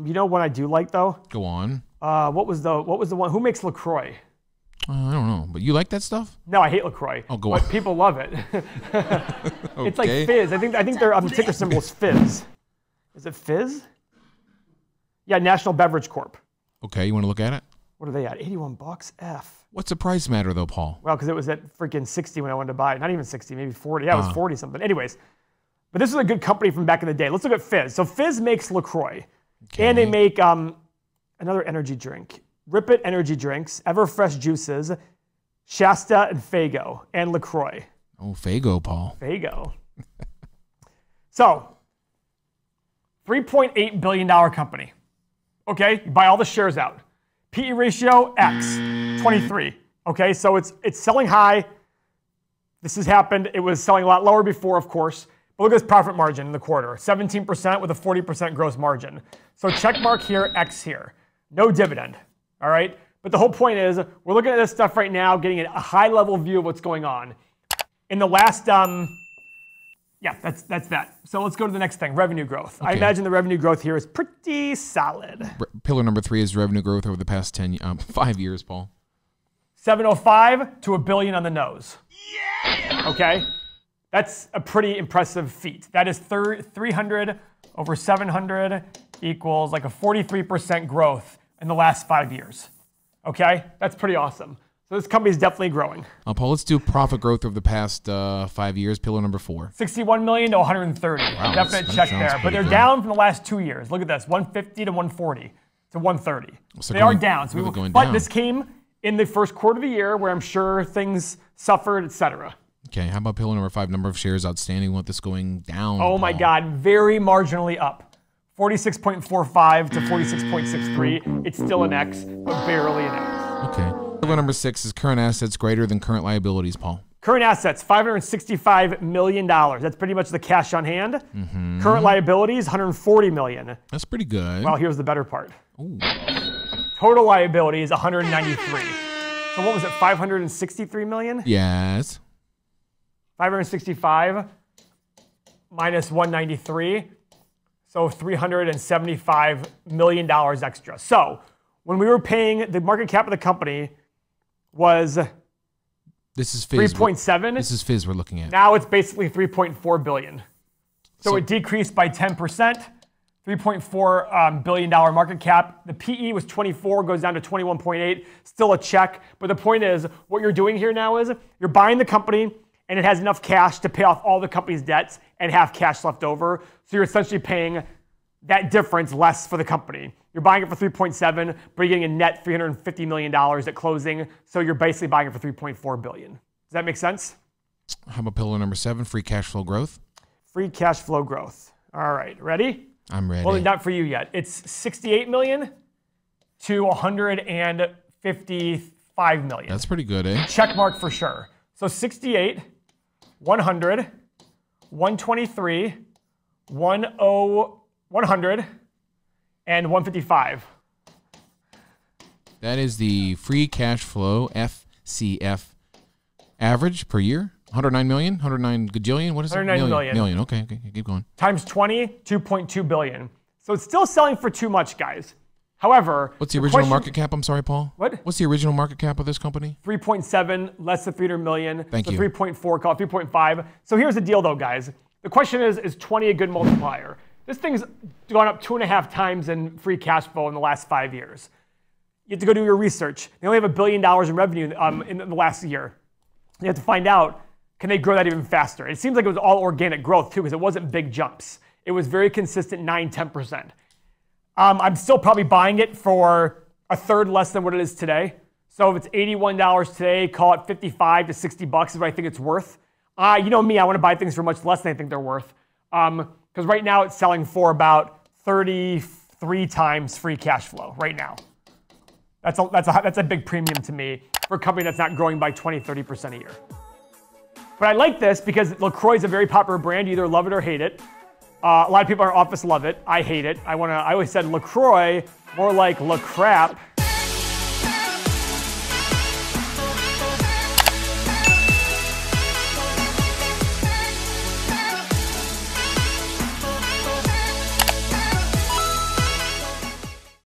You know what I do like though? Go on. What was the one? Who makes LaCroix? I don't know, but you like that stuff? No, I hate LaCroix. Oh, go but on. people love it. Okay. It's like Fizz. I think their ticker symbol is Fizz. Is it Fizz? Yeah, National Beverage Corp. Okay, you want to look at it? What are they at? 81 bucks. F. What's the price matter though, Paul? Well, because it was at freaking 60 when I wanted to buy it. Not even 60, maybe 40. Yeah, it was 40 something. Anyways, but this is a good company from back in the day. Let's look at Fizz. So Fizz makes LaCroix, and they make another energy drink. Rip It energy drinks, Everfresh juices, Shasta and Faygo, and LaCroix. Oh, Faygo, Paul. Faygo. So, $3.8 billion company. Okay, you buy all the shares out. PE ratio, X, 23. Okay, so it's selling high. This has happened. It was selling a lot lower before, of course. But look at this profit margin in the quarter, 17% with a 40% gross margin. So check mark here, X here. No dividend. All right, but the whole point is we're looking at this stuff right now, getting a high-level view of what's going on. In the last, yeah, that's that. So let's go to the next thing, revenue growth. Okay. I imagine the revenue growth here is pretty solid. Pillar number 3 is revenue growth over the past 5 years, Paul. 705 to $1 billion on the nose. Yeah! Okay, that's a pretty impressive feat. That is 300 over 700 equals like a 43% growth in the last 5 years. Okay, that's pretty awesome. So this company is definitely growing. Paul, let's do profit growth over the past 5 years. Pillar number 4. 61 million to 130. Wow, definite check there. But they're down from the last 2 years. Look at this, 150 to 140 to 130. So they are down. So but this came in the first quarter of the year where I'm sure things suffered, etc. Okay, how about pillar number 5? Number of shares outstanding. We want this going down. Oh my God, very marginally up. 46.45 to 46.63. It's still an X, but barely an X. Okay. Pillar number 6 is current assets greater than current liabilities, Paul. Current assets, $565 million. That's pretty much the cash on hand. Current liabilities, $140 million. That's pretty good. Well, here's the better part. Ooh. Total liabilities, $193. So what was it, $563 million? Yes. 565 minus 193. So $375 million extra. So when we were paying, the market cap of the company was this is FIZZ. 3.7. This is FIZZ we're looking at. Now it's basically 3.4 billion. So it decreased by 10%, $3.4 billion market cap. The PE was 24, goes down to 21.8, still a check. But the point is, what you're doing here now is you're buying the company and it has enough cash to pay off all the company's debts and have cash left over. So you're essentially paying that difference less for the company. You're buying it for 3.7, but you're getting a net $350 million at closing. So you're basically buying it for 3.4 billion. Does that make sense? How about pillar number 7, free cash flow growth? Free cash flow growth. All right, ready? I'm ready. Well, not for you yet. It's 68 million to 155 million. That's pretty good, eh? Check mark for sure. So 68, 100, 123, 100, and 155. That is the free cash flow, FCF, average per year. 109 million? 109 gajillion? What is it? 109 million. Million. Okay, keep going. Times 20, 2.2 billion. So it's still selling for too much, guys. However, what's the original market cap? I'm sorry, Paul. What? What's the original market cap of this company? 3.7, less than 300 million. Thank you. 3.4, call it 3.5. So here's the deal, though, guys. The question is 20 a good multiplier? This thing's gone up 2.5 times in free cash flow in the last 5 years. You have to go do your research. They only have $1 billion in revenue in the last year. You have to find out, can they grow that even faster? It seems like it was all organic growth, too, because it wasn't big jumps. It was very consistent, 9-10%. I'm still probably buying it for a third less than what it is today. So if it's $81 today, call it 55 to 60 bucks is what I think it's worth. You know me, I want to buy things for much less than I think they're worth. Because right now it's selling for about 33 times free cash flow right now. That's a big premium to me for a company that's not growing by 20-30% a year. But I like this because LaCroix is a very popular brand. You either love it or hate it. A lot of people in our office love it. I hate it. I always said LaCroix, more like LaCrap.